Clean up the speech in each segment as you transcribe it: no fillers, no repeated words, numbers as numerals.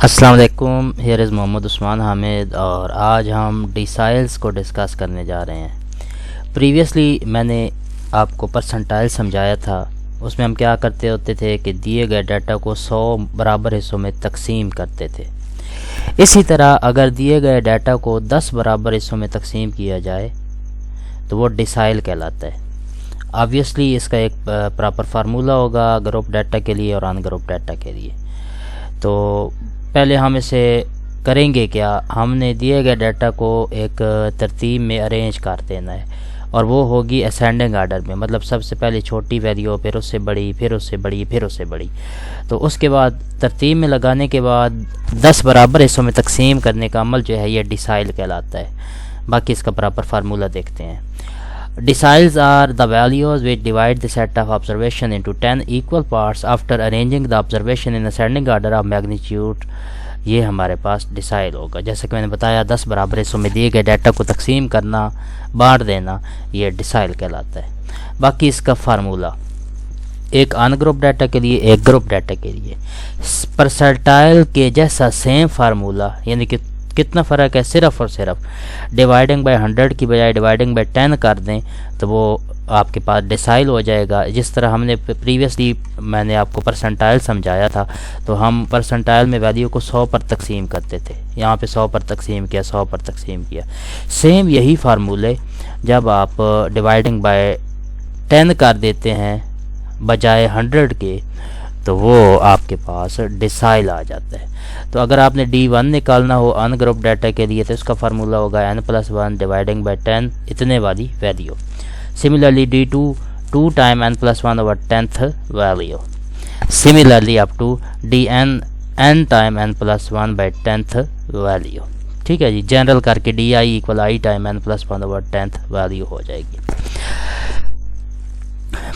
السلام علیکم، here is Muhammad Usman Hamid اور آج ہم ڈیسائلز کو ڈسکس کرنے جا رہے ہیں۔ پریویسلی میں نے آپ کو پرسنٹائل سمجھایا تھا، اس میں ہم کیا کرتے ہوتے تھے کہ دیے گئے ڈیٹا کو 100 برابر حصوں میں تقسیم کرتے تھے۔ اسی طرح اگر دیے گئے ڈیٹا کو 10 برابر حصوں میں تقسیم کیا جائے تو وہ ڈیسائل کہلاتا ہے۔ آبویسلی اس کا ایک پراپر فارمولہ ہوگا گروپ ڈیٹا کے لیے اور ان گروپ ڈیٹا کے لیے۔ تو پہلے ہم اسے کریں گے کیا، ہم نے دیے گئے ڈیٹا کو ایک ترتیب میں ارینج کر دینا ہے اور وہ ہوگی اسینڈنگ آرڈر میں، مطلب سب سے پہلے چھوٹی ویلیو، پھر اس سے بڑی، پھر اس سے بڑی، پھر اس سے بڑی۔ تو اس کے بعد ترتیب میں لگانے کے بعد 10 برابر حصوں میں تقسیم کرنے کا عمل جو ہے یہ ڈیسائل کہلاتا ہے۔ باقی اس کا پراپر فارمولہ دیکھتے ہیں۔ Deciles are the values which divide the set of observation into 10 equal parts after arranging the observation in ascending order of magnitude۔ یہ ہمارے پاس ڈیسائل ہوگا، جیسے کہ میں نے بتایا 10 برابر حصوں میں دیے گئے ڈیٹا کو تقسیم کرنا، بانٹ دینا، یہ ڈیسائل کہلاتا ہے۔ باقی اس کا فارمولہ ایک ان گروپ ڈیٹا کے لیے، ایک گروپ ڈیٹا کے لیے۔ پرسنٹائل کے جیسا سیم فارمولہ، یعنی کہ کتنا فرق ہے، صرف اور صرف ڈیوائڈنگ بائی 100 کی بجائے ڈیوائڈنگ بائی 10 کر دیں تو وہ آپ کے پاس ڈیسائل ہو جائے گا۔ جس طرح ہم نے پریویسلی میں نے آپ کو پرسنٹائل سمجھایا تھا، تو ہم پرسنٹائل میں ویلیو کو 100 پر تقسیم کرتے تھے، یہاں پہ 100 پر تقسیم کیا، 100 پر تقسیم کیا۔ سیم یہی فارمولے جب آپ ڈیوائڈنگ بائی 10 کر دیتے ہیں بجائے 100 کے، تو وہ آپ کے پاس ڈیسائل آ جاتا ہے۔ تو اگر آپ نے D1 نکالنا ہو ان گروپ ڈیٹا کے لیے تو اس کا فارمولہ ہوگا n+1 ڈیوائڈنگ بائی 10 اتنے والی value. Similarly D2 2 time n+1 over 10th value. Similarly up to Dn n time n+1 by 10th value. ٹھیک ہے جی، جنرل کر کے Di equal I time n+1 over 10th value ہو جائے گی۔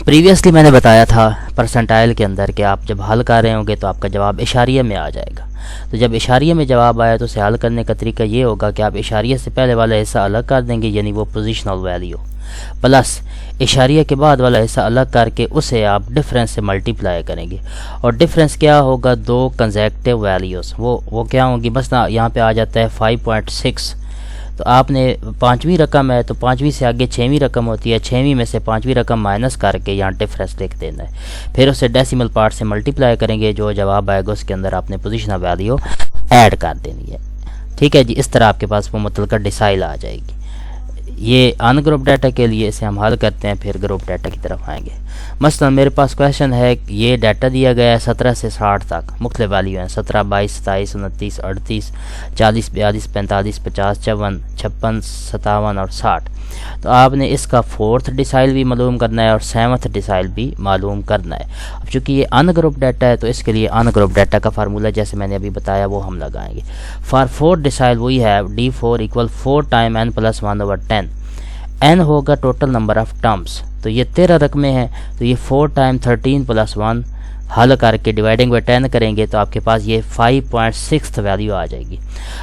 پریویسلی میں نے بتایا تھا پرسنٹائل کے اندر کہ آپ جب حل کر رہے ہوں گے تو آپ کا جواب اشاریہ میں آ جائے گا۔ تو جب اشاریہ میں جواب آیا تو اسے حل کرنے کا طریقہ یہ ہوگا کہ آپ اشاریہ سے پہلے والا حصہ الگ کر دیں گے، یعنی وہ پوزیشنل ویلیو، پلس اشاریہ کے بعد والا حصہ الگ کر کے اسے آپ ڈفرینس سے ملٹیپلائی کریں گے۔ اور ڈفرینس کیا ہوگا؟ 2 کنزیکٹیو ویلیوز، وہ کیا ہوں گی؟ مثلا یہاں پہ آ جاتا ہے 5.6، تو آپ نے 5ویں رقم ہے تو 5ویں سے آگے 6ویں رقم ہوتی ہے، 6ویں میں سے 5ویں رقم مائنس کر کے یہاں ڈفرینس لکھ دینا ہے، پھر اسے ڈیسیمل پارٹ سے ملٹیپلائی کریں گے، جو جواب آئے گا اس کے اندر آپ نے پوزیشنل ویلیو ایڈ کر دینی ہے۔ ٹھیک ہے جی، اس طرح آپ کے پاس وہ متعلقہ ڈیسائل آ جائے گی۔ یہ ان گروپ ڈیٹا کے لیے اسے ہم حل کرتے ہیں، پھر گروپ ڈیٹا کی طرف آئیں گے۔ مثلا میرے پاس کویشچن ہے، یہ ڈیٹا دیا گیا ہے 17 سے 60 تک، مختلف ویلیو ہیں 17، 22، 27، 29، 38، 40، 42، 45، 50، 54، 56، 57 اور 60۔ تو آپ نے اس کا 4تھ ڈیسائل بھی معلوم کرنا ہے اور 7تھ ڈیسائل بھی معلوم کرنا ہے۔ اب چونکہ یہ ان گروپ ڈیٹا ہے تو اس کے لیے ان گروپ ڈیٹا کا فارمولہ جیسے میں نے ابھی بتایا وہ ہم لگائیں گے۔ فار 4 ڈیسائل وہی ہے D4 equal 4 time n+1 over 10۔ n ہوگا ٹوٹل نمبر آف ٹرمز، تو یہ 13 رقمیں ہیں، تو یہ 4 ٹائم 13 + 1 حل کر کے ڈیوائڈنگ بائی 10 کریں گے تو آپ کے پاس یہ 5.6 ویلیو آ جائے گی۔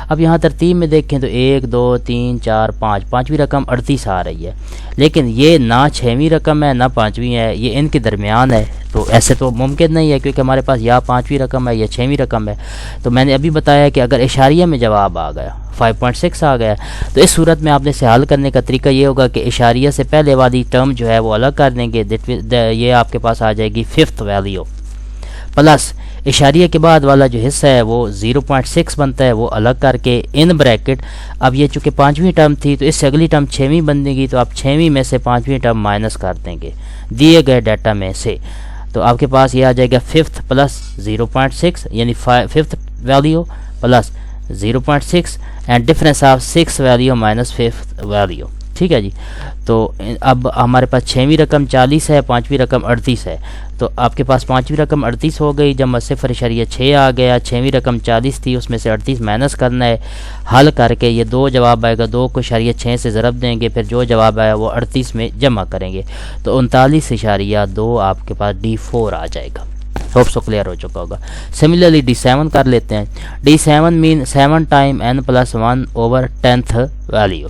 اب یہاں ترتیب میں دیکھیں تو 1 2 3 4 5، 5ویں رقم 38 آ رہی ہے، لیکن یہ نہ 6ویں رقم ہے نہ 5ویں ہے، یہ ان کے درمیان ہے، تو ایسے تو ممکن نہیں ہے کیونکہ ہمارے پاس یا 5ویں رقم ہے یا 6ویں رقم ہے۔ تو میں نے ابھی بتایا کہ اگر اشاریہ میں جواب آ گیا 5.6 آ گیا تو اس صورت میں آپ نے اسے حل کرنے کا طریقہ یہ ہوگا کہ اشاریہ سے پہلے والی ٹرم جو ہے وہ الگ کر دیں گے، یہ آپ کے پاس آ جائے گی 5th ویلیو، پلس اشاریہ کے بعد والا جو حصہ ہے وہ 0.6 بنتا ہے، وہ الگ کر کے ان بریکٹ۔ اب یہ چونکہ 5ویں ٹرم تھی تو اس سے اگلی ٹرم 6ویں بنے گی، تو آپ 6ویں میں سے 5ویں ٹرم مائنس کر دیں گے دیے گئے ڈیٹا میں سے، تو آپ کے پاس یہ آ جائے گا 5th پلس 0.6، یعنی 5th value plus 0.6 and difference of 6 value minus 5th value. ٹھیک ہے جی، تو اب ہمارے پاس 6ویں رقم 40 ہے، 5ویں رقم 38 ہے، تو آپ کے پاس 5ویں رقم 38 ہو گئی، جب 0.6 آ گیا، 6ویں رقم 40 تھی، اس میں سے 38 مائنس کرنا ہے، حل کر کے یہ 2 جواب آئے گا، 2 کو 0.6 سے ضرب دیں گے، پھر جو جواب آیا وہ 38 میں جمع کریں گے، تو 39.2 آپ کے پاس D4 آ جائے گا۔ ہوپ سو کلیئر ہو چکا ہوگا۔ سملرلی D7 کر لیتے ہیں۔ D7 مین 7 time n+1 over 10th value.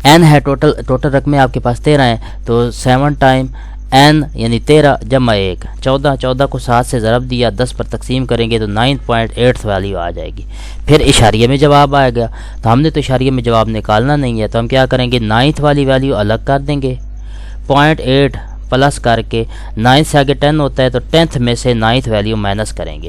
n ہے ٹوٹل رقمیں آپ کے پاس 13 ہیں، تو 7 ٹائم n یعنی 13 جمع 1 14، 14 کو 7 سے ضرب دیا، 10 پر تقسیم کریں گے تو 9.8 ویلیو آ جائے گی۔ پھر اشاریے میں جواب آئے گا، تو ہم نے تو اشاریے میں جواب نکالنا نہیں ہے، تو ہم کیا کریں گے، 9 والی ویلیو الگ کر دیں گے، 0.8 پلس کر کے 9 سے آگے 10 ہوتا ہے تو 10th میں سے 9th ویلیو مائنس کریں گے،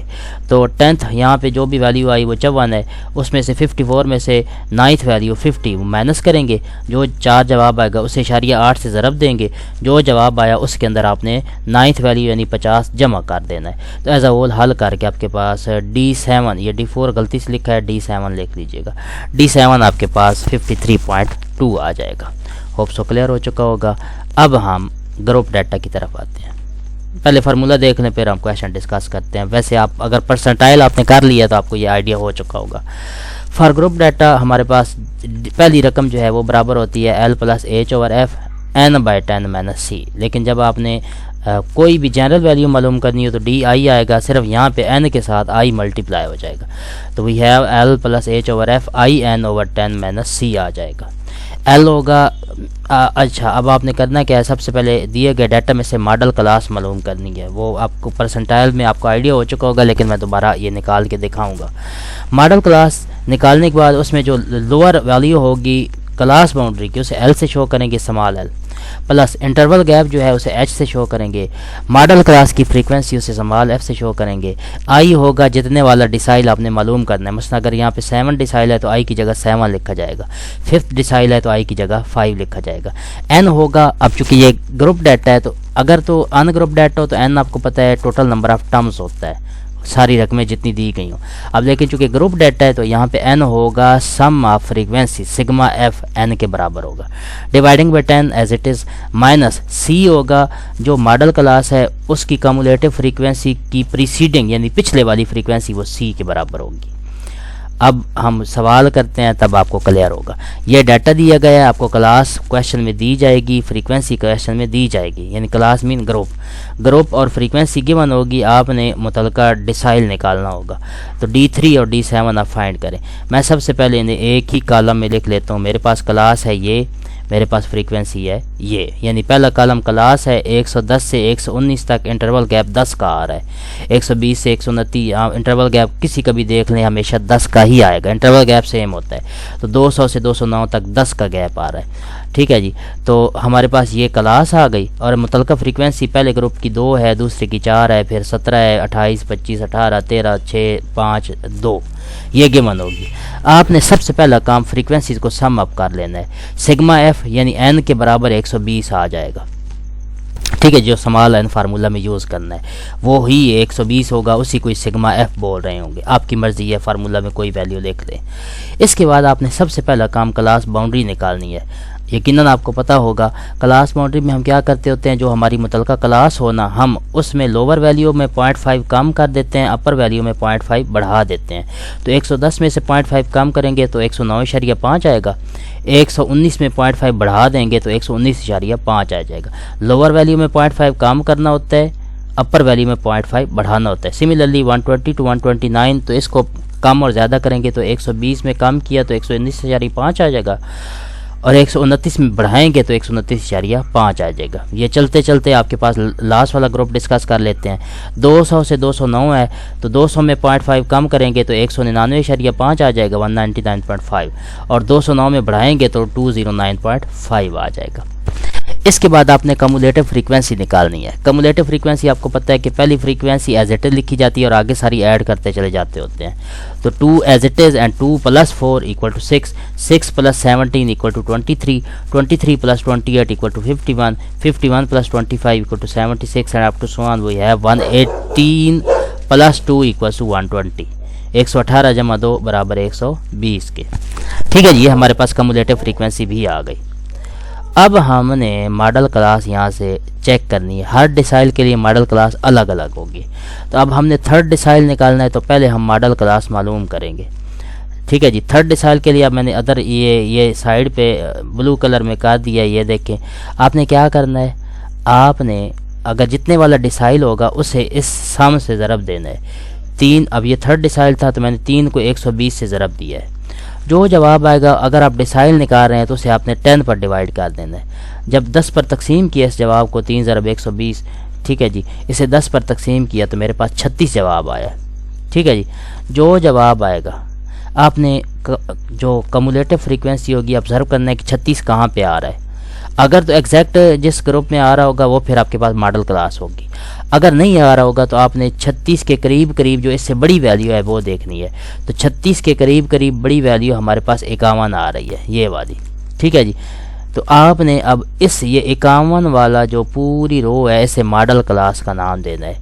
تو 10th یہاں پہ جو بھی ویلیو آئی وہ 54 ہے، اس میں سے 54 میں سے 9th ویلیو 50 وہ مائنس کریں گے، جو 4 جواب آئے گا اسے اشاریہ 8 سے ضرب دیں گے، جو جواب آیا اس کے اندر آپ نے 9th ویلیو یعنی 50 جمع کر دینا ہے۔ تو ایز اے ہول حل کر کے آپ کے پاس D7، یہ D4 غلطی سے لکھا ہے، D7 لکھ لیجئے گا، D7 آپ کے پاس 53.2 آ جائے گا۔ ہوپ سو کلیئر ہو چکا ہوگا۔ اب ہم گروپ ڈیٹا کی طرف آتے ہیں، پہلے فارمولہ دیکھ لیں پھر ہم کویشچن ڈسکس کرتے ہیں۔ ویسے آپ اگر پرسنٹائل آپ نے کر لیا تو آپ کو یہ آئیڈیا ہو چکا ہوگا۔ فار گروپ ڈیٹا ہمارے پاس پہلی رقم جو ہے وہ برابر ہوتی ہے L + H/F n/10 - C، لیکن جب آپ نے کوئی بھی جنرل ویلیو معلوم کرنی ہو تو DI آئے گا، صرف یہاں پہ n کے ساتھ I ملٹیپلائی ہو جائے گا، تو we have L + H/F IN/10 - C آ جائے گا۔ L ہوگا اچھا، اب آپ نے کرنا کیا ہے، سب سے پہلے دیے گئے ڈیٹا میں سے ماڈل کلاس معلوم کرنی ہے، وہ آپ کو پرسنٹائل میں آپ کو آئیڈیا ہو چکا ہوگا، لیکن میں دوبارہ یہ نکال کے دکھاؤں گا۔ ماڈل کلاس نکالنے کے بعد اس میں جو لوور ویلیو ہوگی کلاس باؤنڈری کی اسے L سے شو کریں گے، small L، plus interval gap جو ہے اسے H سے شو کریں گے، ماڈل کلاس کی فریکوینسی اسے اسمال F سے شو کریں گے، I ہوگا جتنے والا ڈیسائل آپ نے معلوم کرنا ہے، مثلا اگر یہاں پہ 7 ڈیسائل ہے تو I کی جگہ 7 لکھا جائے گا، 5th ڈیسائل ہے تو I کی جگہ 5 لکھا جائے گا۔ N ہوگا، اب چونکہ یہ گروپ ڈیٹا ہے تو اگر تو ان گروپ ڈیٹا ہو تو N آپ کو پتہ ہے ٹوٹل نمبر آف ٹرمز ہوتا ہے، ساری رقمیں جتنی دی گئی ہوں۔ اب لیکن چونکہ گروپ ڈیٹا ہے تو یہاں پہ n ہوگا sum of frequency sigma F n کے برابر ہوگا، dividing by 10 as it is, minus c ہوگا جو ماڈل کلاس ہے اس کی کمولیٹو فریکوینسی کی پریسیڈنگ یعنی پچھلے والی فریکوینسی وہ c کے برابر ہوگی۔ اب ہم سوال کرتے ہیں تب آپ کو کلیئر ہوگا۔ یہ ڈیٹا دیا گیا ہے، آپ کو کلاس کویشچن میں دی جائے گی، فریکوینسی کویشچن میں دی جائے گی، یعنی کلاس مین گروپ اور فریکوینسی گیون ہوگی، آپ نے متعلقہ ڈیسائل نکالنا ہوگا، تو D3 اور D7 آپ فائنڈ کریں۔ میں سب سے پہلے انہیں ایک ہی کالم میں لکھ لیتا ہوں، میرے پاس کلاس ہے یہ، میرے پاس فریکوینسی ہے یہ، یعنی پہلا کالم کلاس ہے 110 سے 119 تک انٹرول گیپ 10 کا آ رہا ہے، 120 سے 129 انٹرول گیپ کسی کا بھی دیکھ لیں ہمیشہ 10 کا ہی آئے گا، انٹرول گیپ سیم ہوتا ہے، تو 200 سے 209 تک 10 کا گیپ آ رہا ہے، ٹھیک ہے جی۔ تو ہمارے پاس یہ کلاس آ گئی اور متعلقہ فریکوینسی پہلے گروپ کی 2 ہے، دوسرے کی 4 ہے، پھر 17 ہے، 28 25 18 13 6 5 2 یہ گیون ہوگی۔ آپ نے سب سے پہلا کام فریکوینسیز کو سم اپ کر لینا ہے، سگما ایف یعنی n کے برابر 120 آ جائے گا، ٹھیک ہے، جو سمال n فارمولہ میں یوز کرنا ہے وہی 120 ہوگا، اسی کو سگما ایف بول رہے ہوں گے، آپ کی مرضی ہے فارمولہ میں کوئی ویلیو لکھ لیں۔ اس کے بعد آپ نے سب سے پہلا کام کلاس باؤنڈری نکالنی ہے، یقیناً آپ کو پتہ ہوگا کلاس باؤنڈری میں ہم کیا کرتے ہوتے ہیں، جو ہماری متعلقہ کلاس ہونا ہم اس میں لوور ویلیو میں 0.5 کم کر دیتے ہیں، اپر ویلیو میں 0.5 بڑھا دیتے ہیں، تو 110 میں سے 0.5 کم کریں گے تو 109.5 آئے گا، 119 میں 0.5 بڑھا دیں گے تو 119.5 آ جائے گا۔ لوور ویلیو میں 0.5 کم کرنا ہوتا ہے، اپر ویلیو میں 0.5 بڑھانا ہوتا ہے۔ سملرلی 120 to 129 تو اس کو کم اور زیادہ کریں گے تو 120 میں کم کیا تو 119.5 آ جائے گا، اور 129 میں بڑھائیں گے تو 129.5 آ جائے گا۔ یہ چلتے چلتے آپ کے پاس لاسٹ والا گروپ ڈسکس کر لیتے ہیں، 200 سے 209 ہے تو 200 میں 0.5 کم کریں گے تو 199.5 آ جائے گا، 199.5، اور 209 میں بڑھائیں گے تو 209.5 آ جائے گا۔ اس کے بعد آپ نے کمولیٹو فریکوینسی نکالنی ہے۔ کمولیٹو فریکوینسی آپ کو پتہ ہے کہ پہلی فریکوینسی ایز اٹ از لکھی جاتی ہے اور آگے ساری ایڈ کرتے چلے جاتے ہوتے ہیں، تو 2 as it is and 2 + 4 = 6، 6 + 17 = 23، 23 + 28 = 51، 51 + 25 = 76، and up to so on we have 118 + 2 = 120، 118 جمع 2 برابر 120 کے، ٹھیک ہے جی۔ یہ ہمارے پاس کمولیٹو فریکوینسی بھی آ گئی۔ اب ہم نے ماڈل کلاس یہاں سے چیک کرنی ہے، ہر ڈیسائل کے لیے ماڈل کلاس الگ الگ ہوگی، تو اب ہم نے تھرڈ ڈیسائل نکالنا ہے تو پہلے ہم ماڈل کلاس معلوم کریں گے، ٹھیک ہے جی۔ تھرڈ ڈیسائل کے لیے اب میں نے ادر یہ سائڈ پہ بلو کلر میں کر دیا، یہ دیکھیں آپ نے کیا کرنا ہے، آپ نے اگر جتنے والا ڈیسائل ہوگا اسے اس سم سے ضرب دینا ہے، 3، اب یہ تھرڈ ڈیسائل تھا تو میں نے 3 کو 120 سے ضرب دیا ہے، جو جواب آئے گا اگر آپ ڈیسائل نکال رہے ہیں تو اسے آپ نے 10 پر ڈیوائڈ کر دینا ہے، جب 10 پر تقسیم کیا اس جواب کو 3 ضرب 120، ٹھیک ہے جی، اسے 10 پر تقسیم کیا تو میرے پاس 36 جواب آیا، ٹھیک ہے جی۔ جو جواب آئے گا آپ نے جو کمولیٹو فریکوینسی ہوگی آبزرو کرنا ہے کہ 36 کہاں پہ آ رہا ہے۔ اگر تو ایگزیکٹ جس گروپ میں آ رہا ہوگا وہ پھر آپ کے پاس ماڈل کلاس ہوگی، اگر نہیں آ رہا ہوگا تو آپ نے 36 کے قریب قریب جو اس سے بڑی ویلیو ہے وہ دیکھنی ہے۔ تو 36 کے قریب قریب بڑی ویلیو ہمارے پاس 51 آ رہی ہے، یہ والی، ٹھیک ہے جی۔ تو آپ نے اب یہ 51 والا جو پوری رو ہے اسے ماڈل کلاس کا نام دینا ہے۔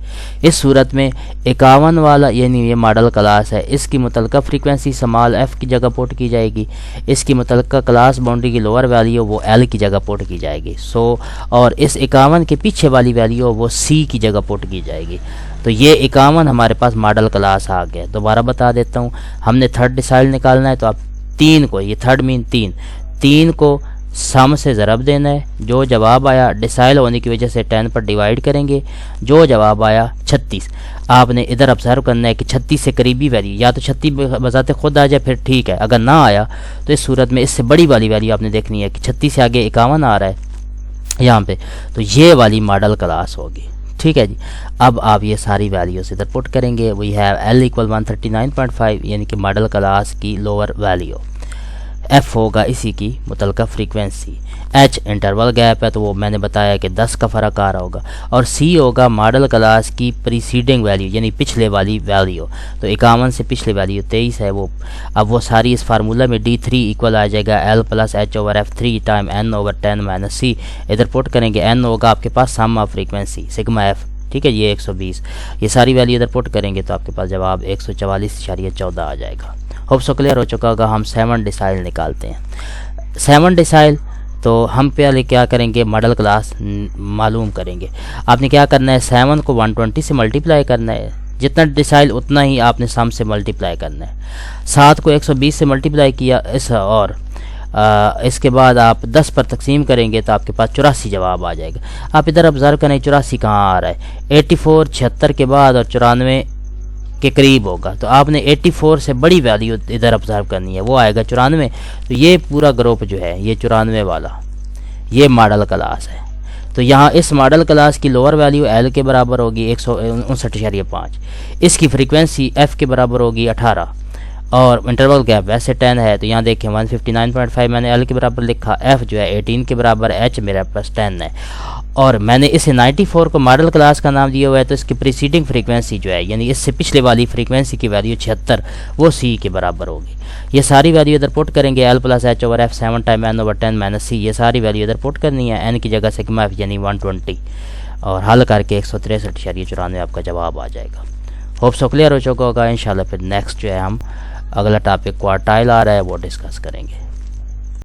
اس صورت میں 51 والا یعنی یہ ماڈل کلاس ہے، اس کی متعلقہ فریکوینسی سمال ایف کی جگہ پوٹ کی جائے گی، اس کی متعلقہ کلاس باؤنڈری کی لوور ویلیو وہ ایل کی جگہ پوٹ کی جائے گی، اور اس 51 کے پیچھے والی ویلیو وہ سی کی جگہ پوٹ کی جائے گی۔ تو یہ 51 ہمارے پاس ماڈل کلاس آ گیا۔ دوبارہ بتا دیتا ہوں، ہم نے تھرڈ ڈیسائل نکالنا ہے تو آپ 3 کو، یہ تھرڈ مین 3 کو سم سے ضرب دینا ہے، جو جواب آیا ڈیسائل ہونے کی وجہ سے 10 پر ڈیوائیڈ کریں گے، جو جواب آیا 36 آپ نے ادھر آبزرو کرنا ہے کہ 36 سے قریبی ویلیو یا تو 36 بذات خود آ جائے پھر ٹھیک ہے، اگر نہ آیا تو اس صورت میں اس سے بڑی والی ویلیو آپ نے دیکھنی ہے کہ 36 سے آگے 51 آ رہا ہے یہاں پہ، تو یہ والی ماڈل کلاس ہوگی، ٹھیک ہے جی۔ اب آپ یہ ساری ویلیوز ادھر پٹ کریں گے، وی ہیو ایل ایکول 139.5 یعنی کہ ماڈل کلاس کی لوور ویلیو، ایف ہوگا اسی کی متعلقہ فریکوینسی، ایچ انٹرول گیپ ہے تو وہ میں نے بتایا کہ 10 کا فرق آ رہا ہوگا، اور سی ہوگا ماڈل کلاس کی پریسیڈنگ ویلیو یعنی پچھلے والی ویلیو، تو 51 سے پچھلے ویلیو 23 ہے وہ، اب وہ ساری اس فارمولہ میں D3 ایکول آ جائے گا L plus H over F 3 time N over 10 minus C, ادھر پٹ کریں گے، این ہوگا آپ کے پاس sum of frequency sigma F, ٹھیک ہے، یہ 120، یہ ساری ویلیو ادھر پٹ کریں گے تو آپ کے پاس جواب 144.14 آ جائے گا۔ ہوپ سو کلیئر ہو چکا ہوگا۔ ہم 7 ڈیسائل نکالتے ہیں۔ 7 ڈیسائل تو ہم پہلے کیا کریں گے، ماڈل کلاس معلوم کریں گے۔ آپ نے کیا کرنا ہے، 7 کو 120 سے ملٹیپلائی کرنا ہے، جتنا ڈیسائل اتنا ہی آپ نے سم سے ملٹیپلائی کرنا ہے۔ 7 کو 120 سے ملٹیپلائی کیا اور اس کے بعد آپ 10 پر تقسیم کریں گے تو آپ کے پاس 84 جواب آ جائے گا۔ آپ ادھر آبزرو کریں 84 کہاں آ رہا ہے، 84 76 کے بعد اور 94 کے قریب ہوگا، تو آپ نے 84 سے بڑی ویلیو ادھر آبزرو کرنی ہے، وہ آئے گا 94، تو یہ پورا گروپ جو ہے یہ 94 والا یہ ماڈل کلاس ہے۔ تو یہاں اس ماڈل کلاس کی لوور ویلیو ایل کے برابر ہوگی 159.5، اس کی فریکوینسی ایف کے برابر ہوگی 18، اور انٹرول گیپ ویسے 10 ہے، تو یہاں دیکھیں 159.5 میں نے ایل کے برابر لکھا، ایف جو ہے 18 کے برابر، ایچ میرے پاس 10 ہے، اور میں نے اسے 94 کو ماڈل کلاس کا نام دیا ہوا ہے، تو اس کی پریسیڈنگ فریکوینسی جو ہے یعنی اس سے پچھلے والی فریکوینسی کی ویلیو 76 وہ سی کے برابر ہوگی۔ یہ ساری ویلیو ادھر پٹ کریں گے، L plus H over F 7 time N over 10 minus C, یہ ساری ویلیو ادھر پٹ کرنی ہے، این کی جگہ سگما ایف یعنی 120، اور حل کر کے 163.94 آپ کا جواب آ جائے گا۔ ہوپ سو کلیئر ہو چکا ہوگا۔ انشاءاللہ پھر نیکسٹ جو ہے ہم اگلا ٹاپک کوارٹائل آ رہا ہے وہ ڈسکس کریں گے۔